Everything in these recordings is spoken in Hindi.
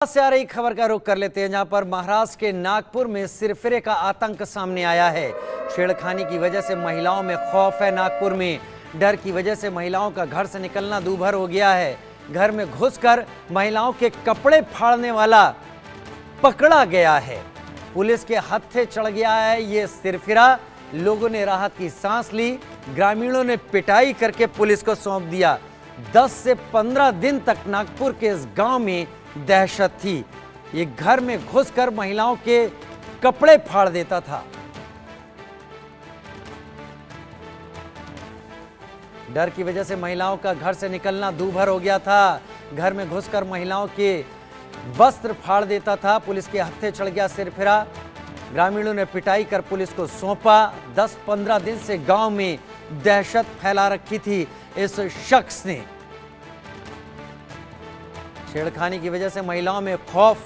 से आ रही खबर का रुख कर लेते हैं, जहां पर महाराष्ट्र के नागपुर में सिरफिरे का आतंक सामने आया है। छेड़खानी की वजह से महिलाओं में खौफ है। नागपुर में डर की वजह से महिलाओं का घर से निकलना दूभर हो गया है। घर में घुसकर महिलाओं के कपड़े फाड़ने वाला पकड़ा गया है। पुलिस के हत्थे चढ़ गया है ये सिरफिरा। लोगों ने राहत की सांस ली। ग्रामीणों ने पिटाई करके पुलिस को सौंप दिया। 10 से 15 दिन तक नागपुर के इस गांव में दहशत थी। ये घर में घुसकर महिलाओं के कपड़े फाड़ देता था। डर की वजह से महिलाओं का घर से निकलना दूभर हो गया था। घर में घुसकर महिलाओं के वस्त्र फाड़ देता था। पुलिस के हत्थे चढ़ गया सिरफिरा। ग्रामीणों ने पिटाई कर पुलिस को सौंपा। 10-15 दिन से गांव में दहशत फैला रखी थी इस शख्स ने। छेड़खानी की वजह से महिलाओं में खौफ।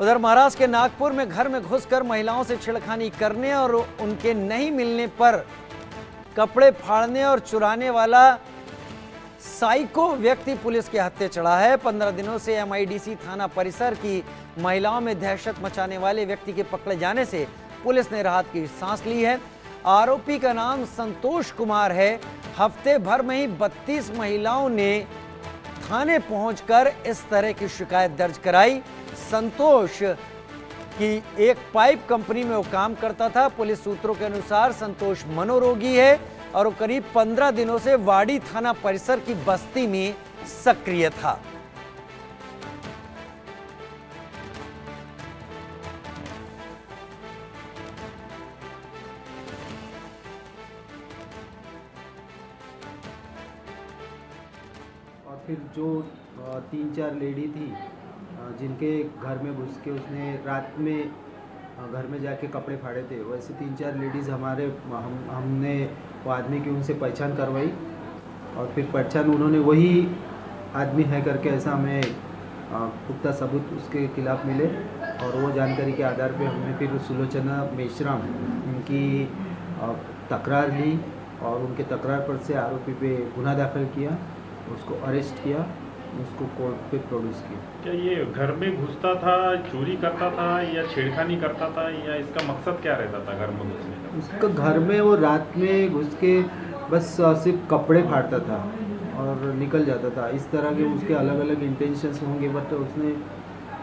उधर महाराष्ट्र के नागपुर में घर में घुसकर महिलाओं से छेड़खानी करने और उनके नहीं मिलने पर कपड़े फाड़ने और चुराने वाला साइको व्यक्ति पुलिस के हत्थे चढ़ा है। 15 दिनों से एमआईडीसी थाना परिसर की महिलाओं में दहशत मचाने वाले व्यक्ति के पकड़े जाने से पुलिस ने राहत की सांस ली है। आरोपी का नाम संतोष कुमार है। हफ्ते भर में ही 32 महिलाओं ने थाने पहुंचकर इस तरह की शिकायत दर्ज कराई। संतोष की एक पाइप कंपनी में वो काम करता था। पुलिस सूत्रों के अनुसार संतोष मनोरोगी है और वो करीब 15 दिनों से वाड़ी थाना परिसर की बस्ती में सक्रिय था। और फिर जो 3-4 लेडी थी जिनके घर में घुस के उसने रात में घर में जाके कपड़े फाड़े थे, वैसे 3-4 लेडीज़ हमने वो आदमी की उनसे पहचान करवाई और फिर पहचान उन्होंने वही आदमी है करके ऐसा हमें पुख्ता सबूत उसके खिलाफ मिले और वो जानकारी के आधार पे हमने फिर सुलोचना मेश्राम इनकी तकरार ली और उनके तकरार पर से आरोपी पे गुनाह दाखिल किया, उसको अरेस्ट किया, उसको कोर्ट पे प्रोड्यूस किया। क्या ये घर में घुसता था, चोरी करता था या छेड़खानी करता था, या इसका मकसद क्या रहता था घर में घुसने का? उसका घर में वो रात में घुस के बस सिर्फ कपड़े फाड़ता था और निकल जाता था। इस तरह के उसके अलग अलग इंटेंशंस होंगे, बट उसने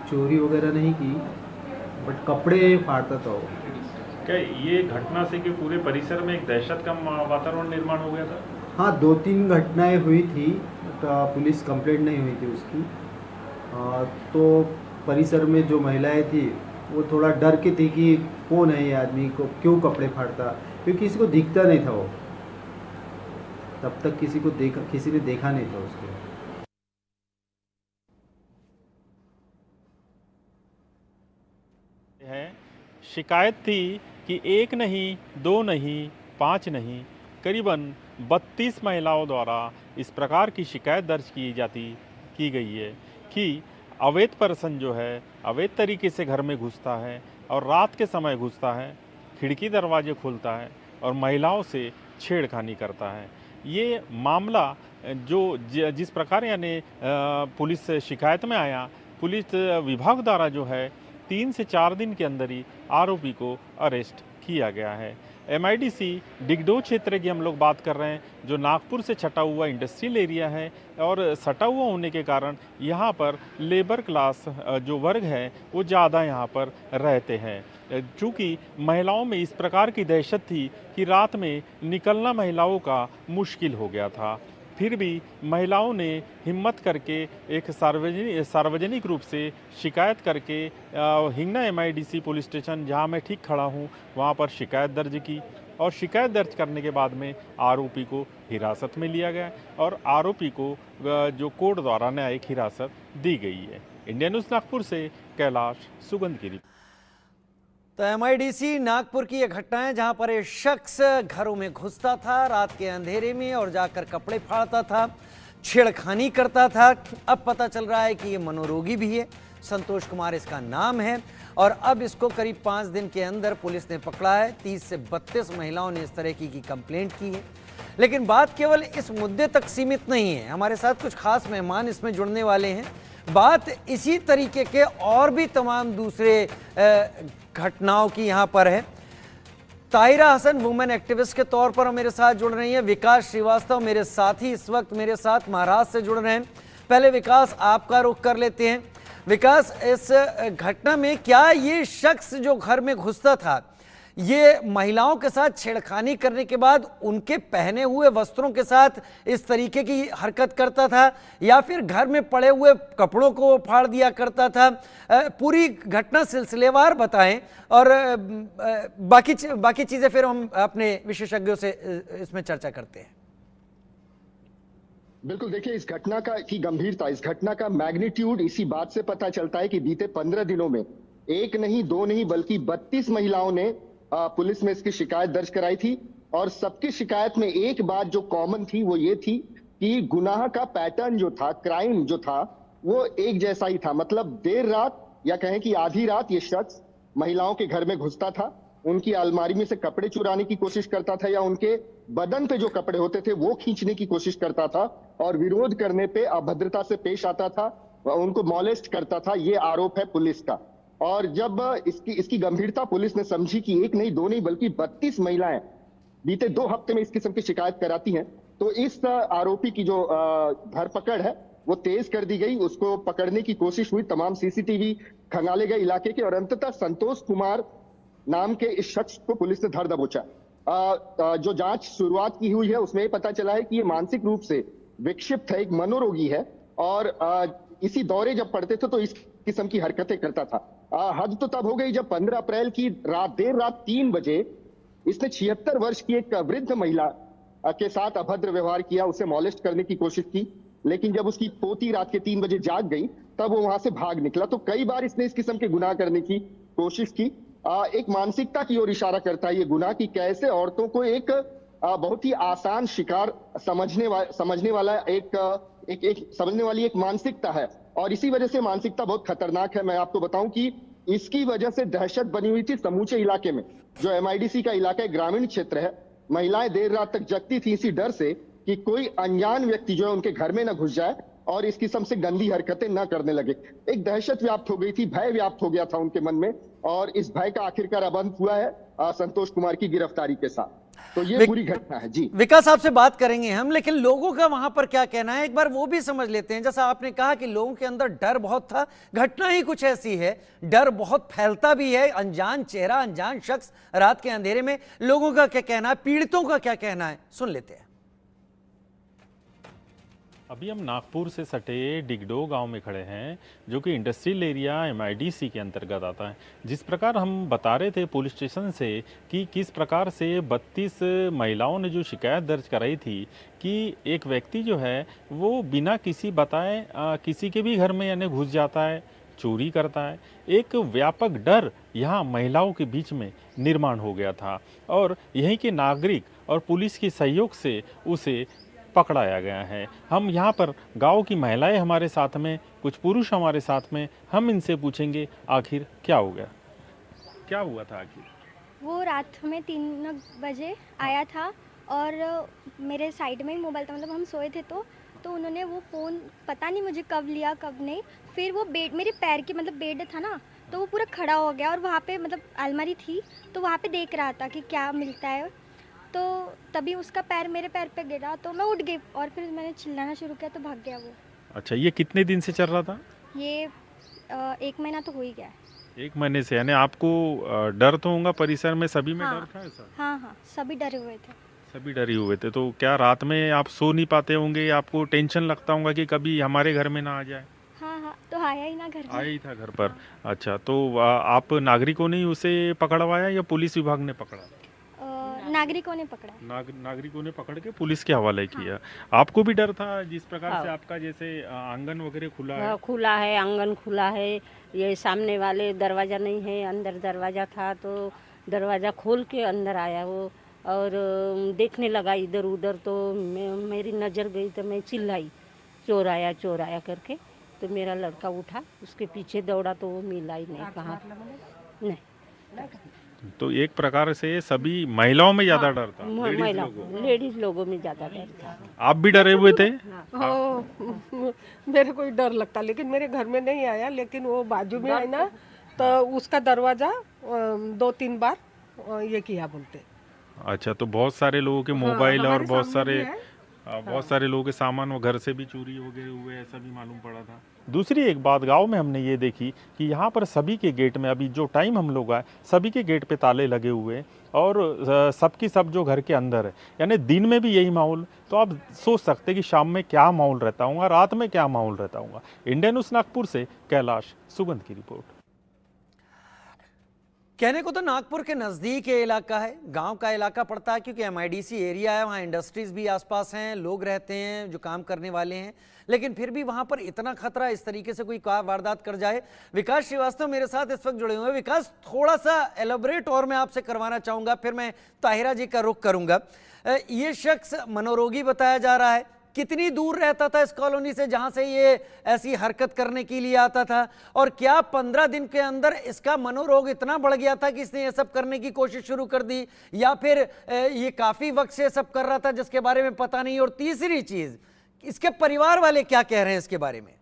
चोरी वगैरह नहीं की, बट कपड़े फाड़ता था वो। क्या ये घटना से कि पूरे परिसर में एक दहशत का वातावरण निर्माण हो गया था? हाँ, 2-3 घटनाएं हुई थी, पुलिस कंप्लेंट नहीं हुई थी उसकी। तो परिसर में जो महिलाएं थी वो थोड़ा डर के थी कि कौन है ये आदमी, को क्यों कपड़े फाड़ता, क्योंकि किसी को दिखता नहीं था वो, तब तक किसी ने देखा नहीं था उसको। शिकायत थी कि 1 नहीं, 2 नहीं, 5 नहीं, करीबन 32 महिलाओं द्वारा इस प्रकार की शिकायत दर्ज की गई है कि अवैध पर्सन जो है अवैध तरीके से घर में घुसता है और रात के समय घुसता है, खिड़की दरवाजे खोलता है और महिलाओं से छेड़खानी करता है। ये मामला जिस प्रकार यानी पुलिस शिकायत में आया, पुलिस विभाग द्वारा जो है 3 से 4 दिन के अंदर ही आरोपी को अरेस्ट किया गया है। एमआईडीसी डिगडोह क्षेत्र की हम लोग बात कर रहे हैं, जो नागपुर से छटा हुआ इंडस्ट्रियल एरिया है और सटा हुआ होने के कारण यहाँ पर लेबर क्लास जो वर्ग है वो ज़्यादा यहाँ पर रहते हैं। चूँकि महिलाओं में इस प्रकार की दहशत थी कि रात में निकलना महिलाओं का मुश्किल हो गया था, फिर भी महिलाओं ने हिम्मत करके एक सार्वजनिक रूप से शिकायत करके हिंगना एमआईडीसी पुलिस स्टेशन, जहां मैं ठीक खड़ा हूं, वहां पर शिकायत दर्ज की और शिकायत दर्ज करने के बाद में आरोपी को हिरासत में लिया गया और आरोपी को जो कोर्ट द्वारा न्यायिक हिरासत दी गई है। इंडिया न्यूज़ नागपुर से कैलाश सुगंधगिरी। तो एमआईडीसी नागपुर की ये घटना है, जहां पर एक शख्स घरों में घुसता था रात के अंधेरे में और जाकर कपड़े फाड़ता था, छेड़खानी करता था। अब पता चल रहा है कि ये मनोरोगी भी है। संतोष कुमार इसका नाम है और अब इसको करीब 5 दिन के अंदर पुलिस ने पकड़ा है। 30 से 32 महिलाओं ने इस तरह की कंप्लेंट की है। लेकिन बात केवल इस मुद्दे तक सीमित नहीं है, हमारे साथ कुछ खास मेहमान इसमें जुड़ने वाले हैं। बात इसी तरीके के और भी तमाम दूसरे घटनाओं की यहाँ पर है। ताहिरा हसन वुमेन एक्टिविस्ट के तौर पर मेरे साथ जुड़ रही हैं। विकास श्रीवास्तव मेरे साथी इस वक्त मेरे साथ महाराष्ट्र से जुड़ रहे हैं। पहले विकास आपका रुख कर लेते हैं। विकास, इस घटना में क्या ये शख्स जो घर में घुसता था ये महिलाओं के साथ छेड़खानी करने के बाद उनके पहने हुए वस्त्रों के साथ इस तरीके की हरकत करता था या फिर घर में पड़े हुए कपड़ों को फाड़ दिया करता था? पूरी घटना सिलसिलेवार बताएं और बाकी चीजें फिर हम अपने विशेषज्ञों से इसमें चर्चा करते हैं। बिल्कुल, देखिए इस घटना की गंभीरता, इस घटना का मैग्नीट्यूड इसी बात से पता चलता है कि बीते 15 दिनों में एक नहीं दो नहीं बल्कि 32 महिलाओं ने पुलिस में इसकी शिकायत दर्ज कराई थी। और सबकी शिकायत में एक बात जो कॉमन थी वो ये थी कि गुनाह का पैटर्न जो था, क्राइम जो था, वो एक जैसा ही था। मतलब देर रात या कहें कि आधी रात ये शख्स महिलाओं के घर में घुसता था, उनकी अलमारी में से कपड़े चुराने की कोशिश करता था या उनके बदन पे जो कपड़े होते थे वो खींचने की कोशिश करता था और विरोध करने पे अभद्रता से पेश आता था, उनको मॉलेस्ट करता था। ये आरोप है पुलिस का। और जब इसकी गंभीरता पुलिस ने समझी कि एक नहीं दो नहीं बल्कि 32 महिलाएं बीते 2 हफ्ते में इस किस्म की शिकायत कराती हैं, तो इस आरोपी की जो धरपकड़ है वो तेज कर दी गई। उसको पकड़ने की कोशिश हुई, तमाम सीसीटीवी खंगाले गए इलाके के और अंततः संतोष कुमार नाम के इस शख्स को पुलिस ने धर दबोचा। जो जांच शुरुआत की हुई है उसमें पता चला है कि ये मानसिक रूप से विक्षिप्त है, एक मनोरोगी है और इसी दौरे जब पड़ते थे तो इस किस्म की हरकतें करता था। हद तो तब हो गई जब 15 अप्रैल की देर रात 3 बजे इसने 76 वर्ष की एक वृद्ध महिला के साथ अभद्र व्यवहार किया, उसे मॉलेस्ट करने की कोशिश की। लेकिन जब उसकी पोती रात के 3 बजे जाग गई तब वो वहां से भाग निकला। तो कई बार इसने इस किस्म के गुनाह करने की कोशिश की। एक मानसिकता की ओर इशारा करता है ये गुनाह कि कैसे औरतों को एक बहुत ही आसान शिकार समझने वाली एक मानसिकता है और इसी वजह से मानसिकता बहुत खतरनाक है। मैं आपको बताऊं कि इसकी वजह से दहशत बनी हुई थी समूचे इलाके में। जो एमआईडीसी का इलाका है, ग्रामीण क्षेत्र है, महिलाएं देर रात तक जगती थी इसी डर से कि कोई अनजान व्यक्ति जो है उनके घर में न घुस जाए और इस किस्म से गंदी हरकतें न करने लगे। एक दहशत व्याप्त हो गई थी, भय व्याप्त हो गया था उनके मन में और इस भय का आखिरकार अंत हुआ है संतोष कुमार की गिरफ्तारी के साथ। तो ये पूरी घटना है जी। विकास, आपसे बात करेंगे हम, लेकिन लोगों का वहां पर क्या कहना है एक बार वो भी समझ लेते हैं। जैसा आपने कहा कि लोगों के अंदर डर बहुत था, घटना ही कुछ ऐसी है, डर बहुत फैलता भी है। अनजान चेहरा, अनजान शख्स रात के अंधेरे में, लोगों का क्या कहना है, पीड़ितों का क्या कहना है, सुन लेते हैं। अभी हम नागपुर से सटे डिगडो गांव में खड़े हैं जो कि इंडस्ट्रियल एरिया एमआईडीसी के अंतर्गत आता है। जिस प्रकार हम बता रहे थे पुलिस स्टेशन से कि किस प्रकार से 32 महिलाओं ने जो शिकायत दर्ज कराई थी कि एक व्यक्ति जो है वो बिना किसी बताए किसी के भी घर में यानी घुस जाता है, चोरी करता है। एक व्यापक डर यहाँ महिलाओं के बीच में निर्माण हो गया था और यहीं के नागरिक और पुलिस के सहयोग से उसे पकड़ाया गया है। हम यहाँ पर गांव की महिलाएं हमारे साथ में, कुछ पुरुष हमारे साथ में, हम इनसे पूछेंगे आखिर क्या हो गया, क्या हुआ था आखिर। वो रात में 3 बजे आया था और मेरे साइड में ही मोबाइल था, मतलब हम सोए थे तो उन्होंने वो फ़ोन पता नहीं मुझे कब लिया कब नहीं। फिर वो बेड, मेरे पैर के मतलब बेड था ना, तो वो पूरा खड़ा हो गया और वहाँ पे मतलब अलमारी थी तो वहाँ पे देख रहा था कि क्या मिलता है। तो तभी उसका पैर मेरे पैर पे गिरा तो मैं उठ गई और फिर मैंने चिल्लाना शुरू किया तो भाग गया वो। अच्छा, ये कितने दिन से चल रहा था? ये 1 महीना तो हो ही गया है। 1 महीने से, यानी आपको डर तो होगा, परिसर में सभी में डर था ऐसा? हाँ, सभी डरे हुए थे। सभी डरे हुए थे। तो क्या रात में आप सो नहीं पाते होंगे, आपको टेंशन लगता होगा कि कभी हमारे घर में ना आ जाए? हाँ, तो आया ही ना घर पर। आया ही था घर पर। अच्छा, तो आप नागरिकों ने उसे पकड़वाया या पुलिस विभाग ने पकड़ा? नागरिकों ने पकड़ा। नागरिकों ने पकड़ के पुलिस के हवाले किया। आपको भी डर था जिस प्रकार से आपका जैसे आंगन वगैरह खुला है? खुला है, आंगन खुला है, ये सामने वाले दरवाज़ा नहीं है, अंदर दरवाज़ा था तो दरवाज़ा खोल के अंदर आया वो और देखने लगा इधर उधर। तो मेरी नज़र गई तो मैं चिल्लाई चोर आया करके। तो मेरा लड़का उठा, उसके पीछे दौड़ा तो वो मिला ही नहीं, कहाँ नहीं। तो एक प्रकार से सभी महिलाओं में ज्यादा डर था, लेडीज महिला लोगों में। लेडीज लोगों में ज़्यादा डर था। आप भी डरे हुए थे? हाँ मेरे को डर लगता, लेकिन मेरे घर में नहीं आया, लेकिन वो बाजू में है ना, तो उसका दरवाजा 2-3 बार ये किया बोलते। अच्छा, तो बहुत सारे लोगों के मोबाइल और हमारे बहुत सामने सारे भी है। बहुत सारे लोगों के सामान वो घर से भी चोरी हो गए हुए, ऐसा भी मालूम पड़ा था। दूसरी एक बात गांव में हमने ये देखी कि यहाँ पर सभी के गेट में, अभी जो टाइम हम लोग आए, सभी के गेट पे ताले लगे हुए हैं और सबकी सब जो घर के अंदर है, यानी दिन में भी यही माहौल। तो आप सोच सकते हैं कि शाम में क्या माहौल रहता होगा, रात में क्या माहौल रहता होगा। इंडियन न्यूज़ नागपुर से कैलाश सुगंध की रिपोर्ट। कहने को तो नागपुर के नज़दीक ये इलाका है, गांव का इलाका पड़ता है क्योंकि एमआईडीसी एरिया है, वहाँ इंडस्ट्रीज़ भी आसपास हैं, लोग रहते हैं जो काम करने वाले हैं, लेकिन फिर भी वहाँ पर इतना खतरा इस तरीके से कोई वारदात कर जाए। विकास श्रीवास्तव मेरे साथ इस वक्त जुड़े हुए हैं। विकास, थोड़ा सा एलोबरेट और मैं आपसे करवाना चाहूँगा, फिर मैं ताहिरा जी का रुख करूँगा। ये शख्स मनोरोगी बताया जा रहा है, कितनी दूर रहता था इस कॉलोनी से जहां से ये ऐसी हरकत करने के लिए आता था, और क्या 15 दिन के अंदर इसका मनोरोग इतना बढ़ गया था कि इसने ये सब करने की कोशिश शुरू कर दी, या फिर ये काफी वक्त से सब कर रहा था जिसके बारे में पता नहीं? और तीसरी चीज, इसके परिवार वाले क्या कह रहे हैं इसके बारे में?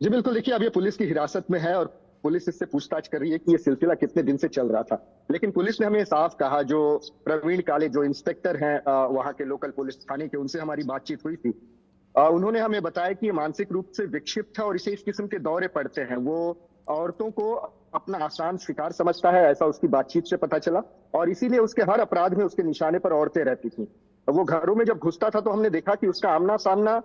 जी बिल्कुल, देखिए अब ये पुलिस की हिरासत में है और पुलिस इससे पूछताछ कर रही है कि ये सिलसिला कितने दिन से चल रहा था। लेकिन पुलिस ने हमें साफ कहा, जो प्रवीण काले जो इंस्पेक्टर हैं वहां के लोकल पुलिस थाने के, उनसे हमारी बातचीत हुई थी। उन्होंने हमें बताया कि ये मानसिक रूप से विक्षिप्त है और इसे इस किस्म के दौरे पड़ते हैं। वो औरतों को अपना आसान शिकार समझता है, ऐसा उसकी बातचीत से पता चला, और इसीलिए उसके हर अपराध में उसके निशाने पर औरतें रहती थी। वो घरों में जब घुसता था तो हमने देखा कि उसका आमना सामना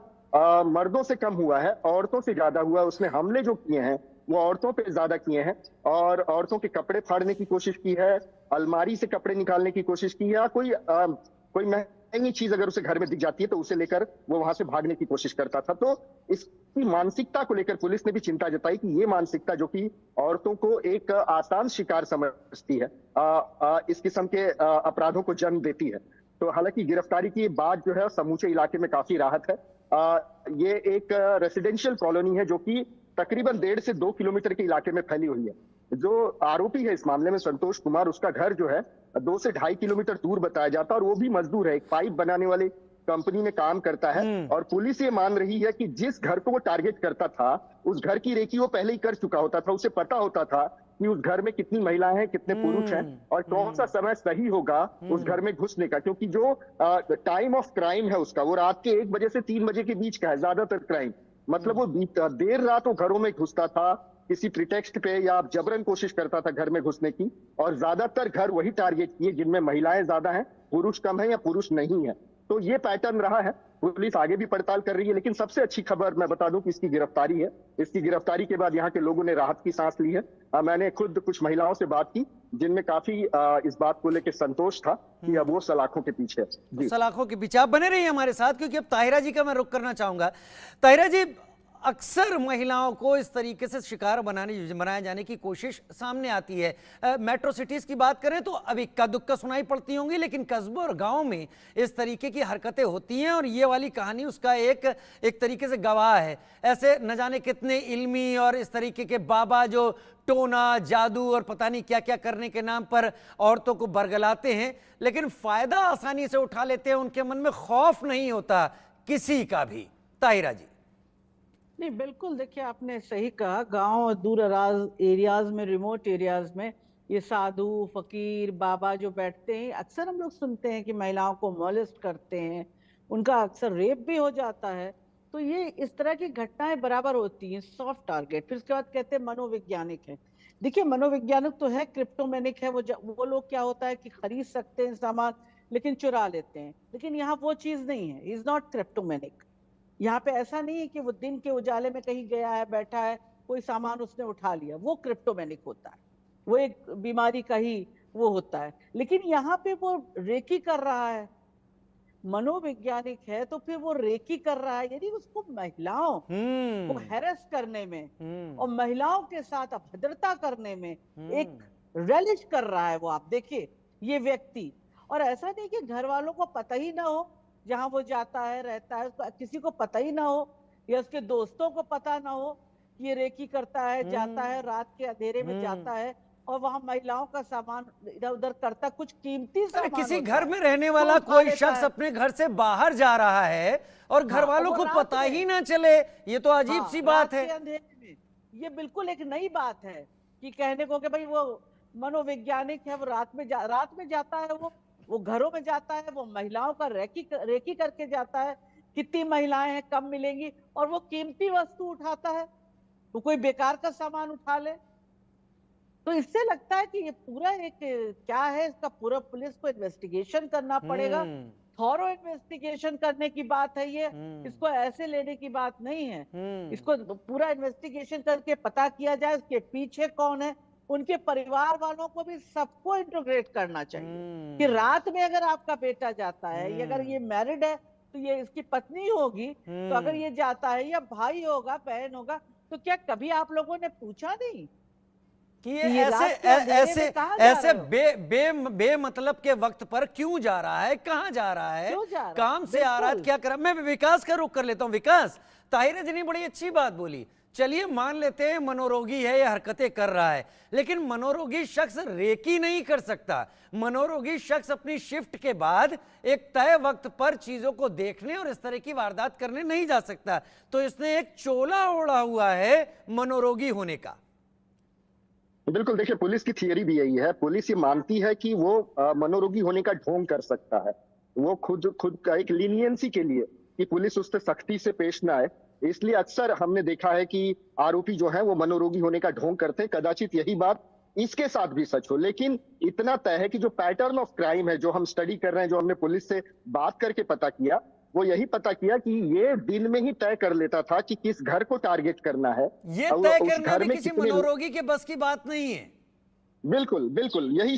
मर्दों से कम हुआ है, औरतों से ज्यादा हुआ। उसने हमले जो किए हैं वो औरतों पे ज्यादा किए हैं, और औरतों के कपड़े फाड़ने की कोशिश की है, अलमारी से कपड़े निकालने की कोशिश की है, कोई महंगी चीज अगर उसे घर में दिख जाती है तो उसे लेकर वो वहां से भागने की कोशिश करता था। तो इसकी मानसिकता को लेकर पुलिस ने भी चिंता जताई कि ये मानसिकता जो कि औरतों को एक आसान शिकार समझती है, इस किस्म के अपराधों को जन्म देती है। तो हालांकि गिरफ्तारी की बात जो है समूचे इलाके में काफी राहत है। ये एक रेसिडेंशियल कॉलोनी है जो कि तकरीबन 1.5 से 2 किलोमीटर के इलाके में फैली हुई है। जो आरोपी है इस मामले में संतोष कुमार, उसका घर जो है 2 से 2.5 किलोमीटर दूर बताया जाता है, और वो भी मजदूर है, एक पाइप बनाने वाले कंपनी में काम करता है। और पुलिस ये मान रही है कि जिस घर को वो टारगेट करता था उस घर की रेकी वो पहले ही कर चुका होता था। उसे पता होता था कि उस घर में कितनी महिलाएं हैं, कितने पुरुष हैं, और कौन सा समय सही होगा उस घर में घुसने का। क्योंकि जो टाइम ऑफ क्राइम है उसका, वो रात के 1 बजे से 3 बजे के बीच का है ज्यादातर क्राइम। मतलब वो देर रात वो घरों में घुसता था, किसी प्रिटेक्स्ट पे या जबरन कोशिश करता था घर में घुसने की, और ज्यादातर घर वही टारगेट किए जिनमें महिलाएं ज्यादा हैं, पुरुष कम है या पुरुष नहीं है। तो ये पैटर्न रहा है। पुलिस आगे भी पड़ताल कर रही है, लेकिन सबसे अच्छी खबर मैं बता दूं कि इसकी गिरफ्तारी है। इसकी गिरफ्तारी के बाद यहाँ के लोगों ने राहत की सांस ली है। मैंने खुद कुछ महिलाओं से बात की जिनमें काफी इस बात को लेकर संतोष था कि अब वो सलाखों के पीछे है। सलाखों के पीछे आप बने रहिए हमारे साथ, क्योंकि अब ताहिरा जी का मैं रुख करना चाहूंगा। ताहिरा जी, अक्सर महिलाओं को इस तरीके से शिकार बनाया जाने की कोशिश सामने आती है। मेट्रो सिटीज की बात करें तो अब इक्का दुक्का सुनाई पड़ती होंगी, लेकिन कस्बों और गांव में इस तरीके की हरकतें होती हैं, और ये वाली कहानी उसका एक तरीके से गवाह है। ऐसे न जाने कितने इल्मी और इस तरीके के बाबा जो टोना, जादू और पता नहीं क्या क्या करने के नाम पर औरतों को बरगलाते हैं, लेकिन फायदा आसानी से उठा लेते हैं, उनके मन में खौफ नहीं होता किसी का भी। ताहिरा जी। नहीं, बिल्कुल, देखिए आपने सही कहा। गांव और दूर दराज एरियाज में, रिमोट एरियाज में ये साधु, फकीर, बाबा जो बैठते हैं, अक्सर हम लोग सुनते हैं कि महिलाओं को मॉलेस्ट करते हैं, उनका अक्सर रेप भी हो जाता है। तो ये इस तरह की घटनाएं बराबर होती हैं। सॉफ्ट टारगेट, फिर उसके बाद कहते हैं मनोवैज्ञानिक है। देखिए मनोवैज्ञानिक तो है, क्रिप्टोमेनिक है। वो लोग क्या होता है कि खरीद सकते हैं सामान लेकिन चुरा लेते हैं, लेकिन यहाँ वो चीज नहीं है। Is not cryptomanic. यहाँ पे ऐसा नहीं है कि वो दिन के उजाले में कहीं गया है, बैठा है, कोई सामान उसने उठा लिया, वो क्रिप्टोमेनिक होता है, वो एक बीमारी का ही वो होता है। लेकिन यहाँ पे वो रेकी कर रहा है, मनोवैज्ञानिक है, तो फिर वो रेकी कर रहा है, यानी उसको महिलाओं को हैरेस करने में और महिलाओं के साथ अभद्रता करने में एक रेलिश कर रहा है वो। आप देखिए ये व्यक्ति, और ऐसा नहीं कि घर वालों को पता ही ना हो, जहां वो जाता है रहता है उसको किसी को पता ही ना हो, या उसके दोस्तों को पता ना हो कि ये रेकी करता है, जाता है रात के अंधेरे में जाता है और वहां महिलाओं का सामान इधर उधर करता, कुछ कीमती अरे सामान किसी होता घर है, में रहने तो वाला उठा कोई लेता शख्स है। अपने घर से बाहर जा रहा है और घर हाँ, वालों और को वो पता रात ही में, ना चले, ये तो अजीब सी बात रात है। के अंधेरे में, ये बिल्कुल एक नई बात है कि कहने को कि भाई वो मनोवैज्ञानिक है, वो रात में जाता है, वो घरों में जाता है, वो महिलाओं का रेकी करके जाता है, कितनी महिलाएं हैं, कम मिलेंगी, और वो कीमती वस्तु उठाता है, वो कोई बेकार का सामान उठा ले। तो इससे लगता है कि ये पूरा एक क्या है, इसका पूरा पुलिस को इन्वेस्टिगेशन करना पड़ेगा, थॉरो इन्वेस्टिगेशन करने की बात है ये, इसको ऐसे लेने की बात नहीं है। इसको पूरा इन्वेस्टिगेशन करके पता किया जाए उसके पीछे कौन है, उनके परिवार वालों को भी सबको इंटीग्रेट करना चाहिए कि रात में अगर आपका बेटा जाता है, या अगर ये मैरिड है तो ये इसकी पत्नी होगी, तो अगर ये जाता है, या भाई होगा, बहन होगा, तो क्या कभी आप लोगों ने पूछा नहीं कि ये ये ऐसे रात के अंधेरे में ऐसे कहाँ जा ऐसे रहे हो? बेमतलब के वक्त पर क्यों जा रहा है, कहाँ जा रहा है, क्यों जा रहा है? काम से आ रहा है, बिल्कुल। क्या कर रहा है? मैं विकास का रुख कर लेता हूँ। विकास, ताहिरा जी ने बड़ी अच्छी बात बोली। चलिए मान लेते हैं मनोरोगी है, ये हरकतें कर रहा है, लेकिन मनोरोगी शख्स रेकी नहीं कर सकता। मनोरोगी शख्स अपनी शिफ्ट के बाद एक तय वक्त पर चीजों को देखने और इस तरह की वारदात करने नहीं जा सकता। तो इसने एक चोला ओढ़ा हुआ है मनोरोगी होने का। बिल्कुल, देखिए पुलिस की थियरी भी यही है। पुलिस ये मानती है कि वो मनोरोगी होने का ढोंग कर सकता है। वो खुद का एक लीनियंसी के लिए कि पुलिस उससे सख्ती से पेश ना आए, इसलिए अक्सर हमने देखा है कि आरोपी जो है वो मनोरोगी होने का ढोंग करते हैं। कदाचित यही बात इसके साथ भी सच हो, लेकिन इतना तय है कि जो पैटर्न ऑफ क्राइम है, जो हम स्टडी कर रहे हैं, जो हमने पुलिस से बात करके पता किया, वो यही पता किया कि ये दिन में ही तय कर लेता था कि किस घर को टारगेट करना है। ये और तय उस करना घर भी में किसी कितने मनोरोगी के बस की बात नहीं है। बिल्कुल बिल्कुल, यही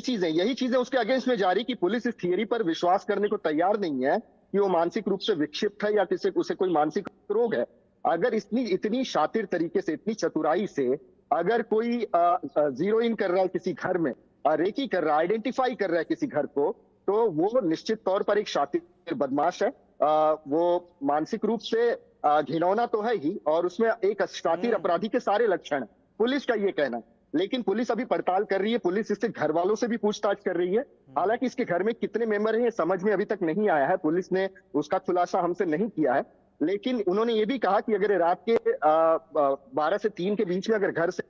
चीजें उसके अगेंस्ट में जारी की पुलिस इस थियरी पर विश्वास करने को तैयार नहीं है कि वो मानसिक रूप से विक्षिप्त है या उसे कोई मानसिक रोग है। अगर इतनी शातिर तरीके से, इतनी चतुराई से अगर कोई जीरो इन कर रहा है किसी घर में, रेकी कर रहा है, आइडेंटिफाई कर रहा है किसी घर को, तो वो निश्चित तौर पर एक शातिर बदमाश है। वो मानसिक रूप से घिनौना तो है ही, और उसमें एक शातिर अपराधी के सारे लक्षण हैं, पुलिस का ये कहना है। लेकिन पुलिस अभी पड़ताल कर रही है, पुलिस इससे घर वालों से भी पूछताछ कर रही है। हालांकि इसके घर में कितने मेंबर हैं ये समझ में अभी तक नहीं आया है, पुलिस ने उसका खुलासा हमसे नहीं किया है। लेकिन उन्होंने ये भी कहा कि अगर रात के 12 से 3 के बीच में अगर घर से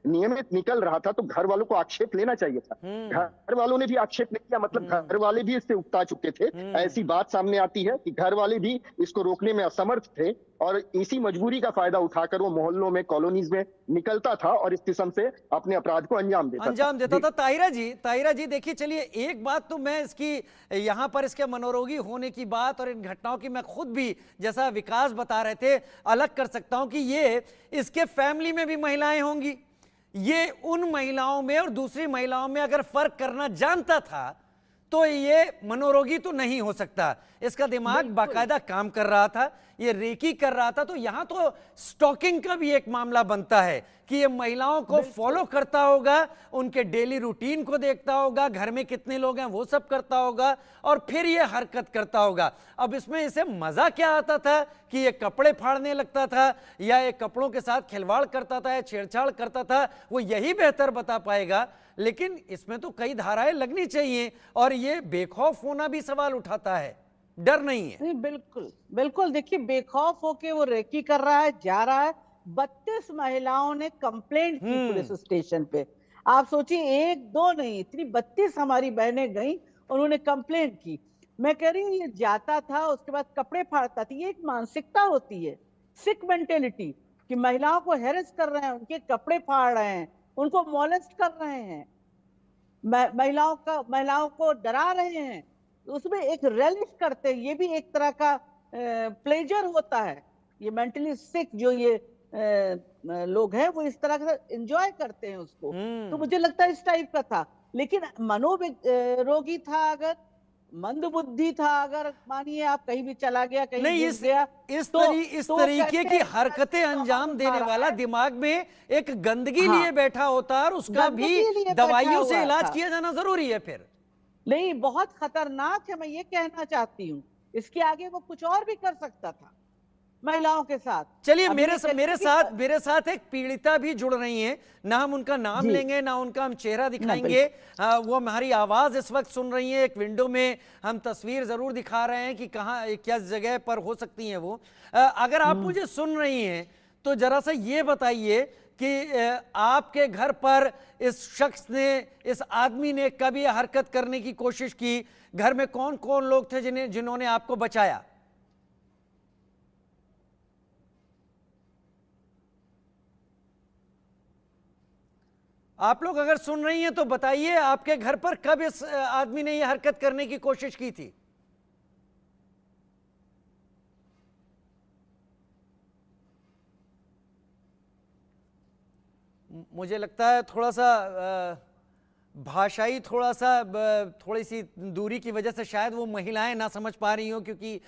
नियमित निकल रहा था तो घर वालों को आक्षेप लेना चाहिए था। घर वालों ने भी आक्षेप नहीं किया, मतलब घर वाले भी इससे उकता चुके थे। ऐसी बात सामने आती है कि घर वाले भी इसको रोकने में असमर्थ थे, और इसी मजबूरी का फायदा उठाकर वो मोहल्लों में, कॉलोनीज में निकलता था और इस किस्म से अपने अपराध को अंजाम देता था। ताहिरा जी देखिए, चलिए एक बात तो मैं इसकी यहाँ पर इसके मनोरोगी होने की बात और इन घटनाओं की मैं खुद भी, जैसा विकास बता रहे थे, अलग कर सकता हूं कि ये इसके फैमिली में भी महिलाएं होंगी। ये उन महिलाओं में और दूसरी महिलाओं में अगर फर्क करना जानता था तो ये मनोरोगी तो नहीं हो सकता। इसका दिमाग बाकायदा काम कर रहा था, ये रेकी कर रहा था। तो यहां तो स्टॉकिंग का भी एक मामला बनता है कि ये महिलाओं को फॉलो करता होगा, उनके डेली रूटीन को देखता होगा, घर में कितने लोग हैं वो सब करता होगा, और फिर ये हरकत करता होगा। अब इसमें इसे मजा क्या आता था कि ये कपड़े फाड़ने लगता था, या ये कपड़ों के साथ खिलवाड़ करता था, या छेड़छाड़ करता था, वो यही बेहतर बता पाएगा। लेकिन इसमें तो कई धाराएं लगनी चाहिए, और ये बेखौफ होना भी सवाल उठाता है, डर नहीं है। नहीं, बिल्कुल बिल्कुल। देखिए, बेखौफ होके वो रेकी कर रहा है, जा रहा है। 32 महिलाओं ने कंप्लेंट की पुलिस स्टेशन पे। आप सोचिए, एक दो नहीं, इतनी 32 हमारी बहनें गई, उन्होंने कंप्लेंट की। मैं कह रही हूँ, ये जाता था, उसके बाद कपड़े फाड़ता था। ये एक मानसिकता होती है, सिक मेंटेलिटी, कि महिलाओं को हेरस कर रहे हैं, उनके कपड़े फाड़ रहे हैं, उनको मॉलेस्ट कर रहे हैं, महिलाओं को डरा रहे हैं, उसमें एक रेलिश करते हैं। ये भी एक तरह का प्लेजर होता है। ये मेंटली सिक जो ये लोग हैं, वो इस तरह का एंजॉय करते हैं उसको। तो मुझे लगता है इस टाइप का था। लेकिन मनोरोगी था, अगर मंदबुद्धि था, अगर मानिए आप कहीं भी चला गया, कहीं नहीं, गया, इस तरीके की हरकतें अंजाम देने वाला दिमाग में एक गंदगी लिए बैठा होता है, और उसका भी दवाइयों से इलाज किया जाना जरूरी है। फिर नहीं, बहुत खतरनाक है, मैं ये कहना चाहती हूँ। इसके आगे वो कुछ और भी कर सकता था। महिलाओं के साथ। चलिए, अभी मेरे ये कहते मेरे हैं कि साथ मेरे साथ एक पीड़िता भी जुड़ रही हैं। ना हम उनका नाम जी। लेंगे, ना उनका हम चेहरा दिखाएंगे। बिल्कुल। वो हमारी आवाज इस वक्त सुन रही हैं। एक विंडो में हम तस्वीर जरूर दिखा रहे हैं कि कहाँ क्या जगह पर हो सकती हैं वो। अगर आप मुझे सुन रही हैं तो जरा सा ये बताइए कि आपके घर पर इस शख्स ने, इस आदमी ने कब ये हरकत करने की कोशिश की? घर में कौन कौन लोग थे जिन्होंने आपको बचाया? आप लोग अगर सुन रही हैं तो बताइए, आपके घर पर कब इस आदमी ने यह हरकत करने की कोशिश की थी? मुझे लगता है थोड़ा सा भाषाई थोड़ी सी दूरी की वजह से शायद वो महिलाएं ना समझ पा रही हों, क्योंकि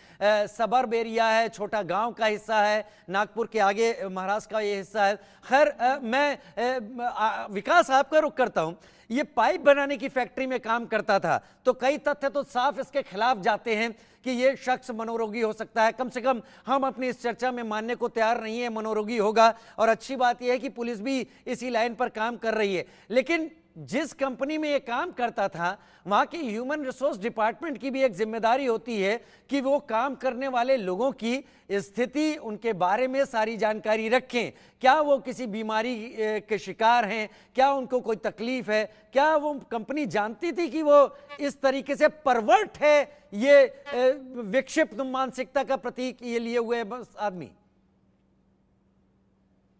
सबर्ब एरिया है, छोटा गांव का हिस्सा है, नागपुर के आगे महाराष्ट्र का ये हिस्सा है। खैर, मैं विकास आपका रुख करता हूं। ये पाइप बनाने की फैक्ट्री में काम करता था, तो कई तथ्य तो साफ इसके खिलाफ जाते हैं कि ये शख्स मनोरोगी हो सकता है। कम से कम हम अपनी इस चर्चा में मानने को तैयार नहीं है मनोरोगी होगा, और अच्छी बात यह है कि पुलिस भी इसी लाइन पर काम कर रही है। लेकिन जिस कंपनी में ये काम करता था, वहां के ह्यूमन रिसोर्स डिपार्टमेंट की भी एक जिम्मेदारी होती है कि वो काम करने वाले लोगों की स्थिति, उनके बारे में सारी जानकारी रखें। क्या वो किसी बीमारी के शिकार हैं, क्या उनको कोई तकलीफ है, क्या वो कंपनी जानती थी कि वो इस तरीके से परवर्ट है, ये विक्षिप्त मानसिकता का प्रतीक ये लिए हुए आदमी?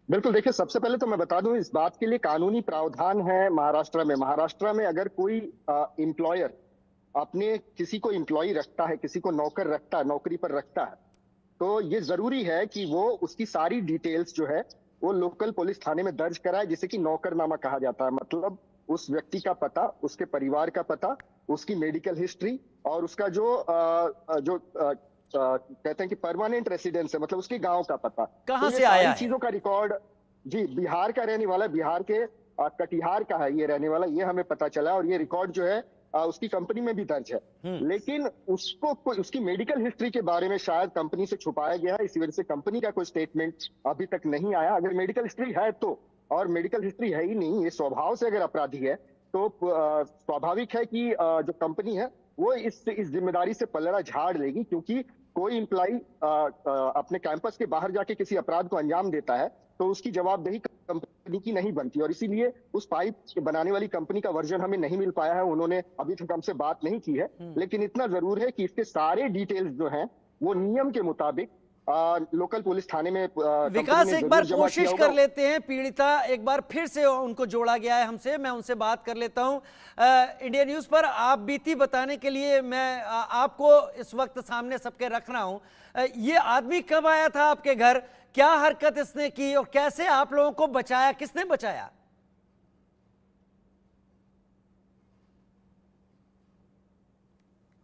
बिल्कुल, देखिए, सबसे पहले तो मैं बता दूं, इस बात के लिए कानूनी प्रावधान है महाराष्ट्र में अगर कोई एम्प्लॉयर अपने किसी को एम्प्लॉय रखता है, किसी को नौकर रखता है, नौकरी पर रखता है, तो ये जरूरी है कि वो उसकी सारी डिटेल्स जो है वो लोकल पुलिस थाने में दर्ज कराए, जिसे कि नौकरनामा कहा जाता है। मतलब उस व्यक्ति का पता, उसके परिवार का पता, उसकी मेडिकल हिस्ट्री और उसका जो कहते हैं कि परमानेंट रेसिडेंस है, मतलब उसके गांव का पता। कहां तो से आया है? चीजों का रिकॉर्ड, जी, बिहार का रहने वाला, बिहार के कटिहार का है ये रहने वाला, ये हमें पता चला, और ये रिकॉर्ड जो है उसकी कंपनी में भी दर्ज है। लेकिन उसको उसकी मेडिकल हिस्ट्री के बारे में शायद कंपनी से छुपाया गया है, इसी वजह से कंपनी का कोई स्टेटमेंट अभी तक नहीं आया। अगर मेडिकल हिस्ट्री है तो, और मेडिकल हिस्ट्री है ही नहीं, ये स्वभाव से अगर अपराधी है तो स्वाभाविक है कि जो कंपनी है वो इस जिम्मेदारी से पलड़ा झाड़ लेगी, क्योंकि कोई एम्प्लॉय अपने कैंपस के बाहर जाके किसी अपराध को अंजाम देता है तो उसकी जवाबदेही कंपनी की नहीं बनती, और इसीलिए उस पाइप बनाने वाली कंपनी का वर्जन हमें नहीं मिल पाया है। उन्होंने अभी तक हमसे बात नहीं की है, लेकिन इतना जरूर है कि इसके सारे डिटेल्स जो हैं वो नियम के मुताबिक लोकल पुलिस थाने में विकास एक बार कोशिश कर लेते हैं। पीड़िता एक बार फिर से उनको जोड़ा गया है हमसे, मैं उनसे बात कर लेता हूं। इंडिया न्यूज पर आप बीती बताने के लिए मैं आपको इस वक्त सामने सबके रख रहा हूं। ये आदमी कब आया था आपके घर, क्या हरकत इसने की और कैसे आप लोगों को बचाया, किसने बचाया?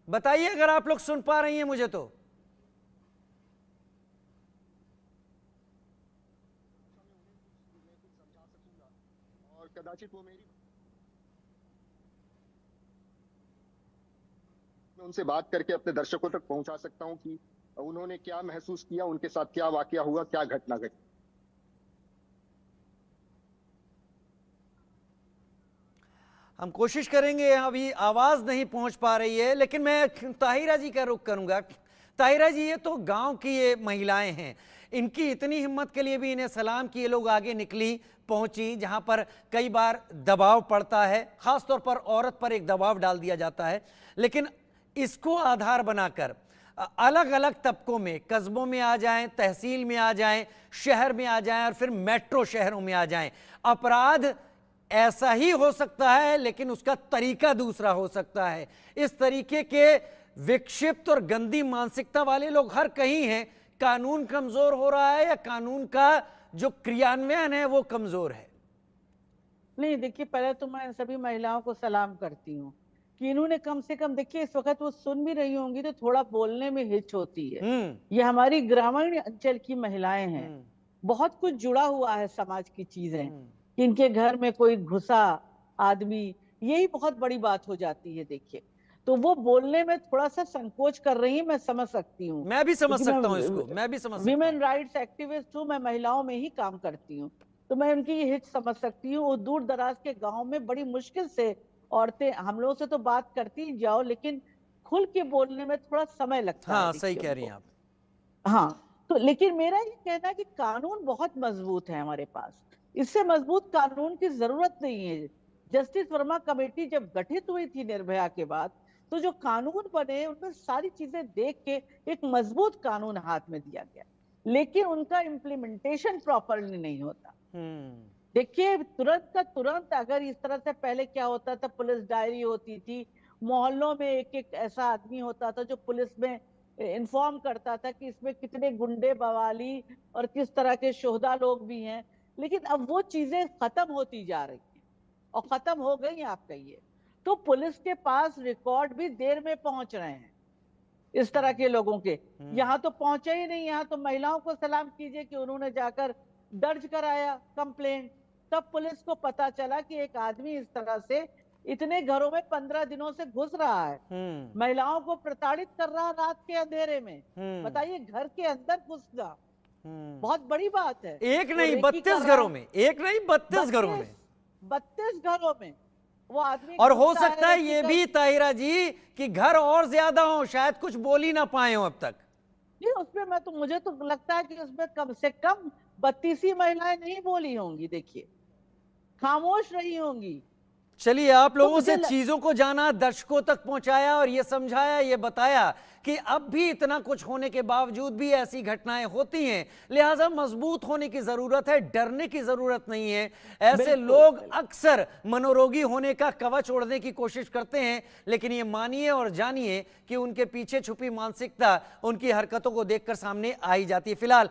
बताइए अगर आप लोग सुन पा रही हैं मुझे तो। और कदाचित वो मैं उनसे बात करके अपने दर्शकों तक पहुंचा सकता हूं कि उन्होंने क्या महसूस किया, उनके साथ क्या वाकया हुआ, क्या घटना घटी। हम कोशिश करेंगे, अभी आवाज नहीं पहुंच पा रही है, लेकिन मैं ताहिरा जी का रुख करूंगा। ताहिरा जी, ये तो गांव की ये महिलाएं हैं, इनकी इतनी हिम्मत के लिए भी इन्हें सलाम कि ये लोग आगे निकली, पहुंची, जहां पर कई बार दबाव पड़ता है, खासतौर पर औरत पर एक दबाव डाल दिया जाता है। लेकिन इसको आधार बनाकर अलग अलग तबकों में, कस्बों में आ जाएं, तहसील में आ जाएं, शहर में आ जाएं और फिर मेट्रो शहरों में आ जाएं, अपराध ऐसा ही हो सकता है, लेकिन उसका तरीका दूसरा हो सकता है। इस तरीके के विक्षिप्त और गंदी मानसिकता वाले लोग हर कहीं हैं। कानून कमजोर हो रहा है या कानून का जो क्रियान्वयन है वो कमजोर है? नहीं, देखिए, पहले तो मैं सभी महिलाओं को सलाम करती हूँ कि इन्होंने कम से कम, देखिए, इस वक्त वो सुन भी रही होंगी तो थोड़ा बोलने में हिच होती है। ये हमारी ग्रामीण अंचल की महिलाएं हैं, बहुत कुछ जुड़ा हुआ है समाज की चीजें, इनके घर में कोई घुसा आदमी, यही बहुत बड़ी बात हो जाती है। देखिए, तो वो बोलने में थोड़ा सा संकोच कर रही है, मैं समझ सकती हूँ। मैं भी समझ क्योंकि सकता हूँ इसको, मैं भी समझ सकता हूँ। विमेन राइट्स एक्टिविस्ट हूँ, मैं महिलाओं में ही काम करती हूँ, तो मैं उनकी ये हित समझ सकती हूँ। वो दूर दराज के गांव में बड़ी मुश्किल से औरतें, हम लोगों से तो बात करती ही जाओ, लेकिन खुल के बोलने में थोड़ा समय लगता है। हाँ, सही देखिए कह रही हैं उनको। आप। हाँ, तो लेकिन मेरा ये कहना है कि कानून बहुत मजबूत है हमारे पास, इससे मजबूत कानून की जरूरत नहीं है। जस्टिस वर्मा कमेटी जब गठित हुई थी निर्भया के बाद, तो जो कानून बने उनमें सारी चीजें देख के एक मजबूत कानून हाथ में दिया गया, लेकिन उनका इम्प्लीमेंटेशन प्रॉपरली नहीं होता। देखिए, तुरंत का तुरंत अगर इस तरह से, पहले क्या होता था, पुलिस डायरी होती थी, मोहल्लों में एक एक ऐसा आदमी होता था जो पुलिस में इन्फॉर्म करता था कि इसमें कितने गुंडे बवाली और किस तरह के शोहदा लोग भी हैं। लेकिन अब वो चीजें खत्म होती जा रही हैं, और खत्म हो गई, आप कहिए। तो पुलिस के पास रिकॉर्ड भी देर में पहुंच रहे हैं इस तरह के लोगों के। यहाँ तो पहुंचे ही नहीं। यहाँ तो महिलाओं को सलाम कीजिए कि उन्होंने जाकर दर्ज कराया कंप्लेंट, तब पुलिस को पता चला कि एक आदमी इस तरह से इतने घरों में 15 दिनों से घुस रहा है, महिलाओं को प्रताड़ित कर रहा है रात के अंधेरे में। बताइए, घर के अंदर घुसना बहुत बड़ी बात है। एक नहीं 32 घरों में, एक नहीं 32 घरों में, 32 घरों में वो आदमी। और हो सकता है ये भी ताहिरा जी कि घर और ज्यादा हो, शायद कुछ बोल ही ना पाए हो अब तक। नहीं, उसमें मैं तो, मुझे तो लगता है कि उसमें कम से कम 32 ही महिलाएं नहीं बोली होंगी, देखिए, खामोश रही होंगी। चलिए, आप लोगों से चीजों को जाना, दर्शकों तक पहुंचाया और ये समझाया, ये बताया कि अब भी इतना कुछ होने के बावजूद भी ऐसी घटनाएं होती हैं, लिहाजा मजबूत होने की जरूरत है, डरने की जरूरत नहीं है। ऐसे लोग अक्सर मनोरोगी होने का कवच ओढ़ने की कोशिश करते हैं, लेकिन ये मानिए और जानिए कि उनके पीछे छुपी मानसिकता उनकी हरकतों को देखकर सामने आ ही जाती है। फिलहाल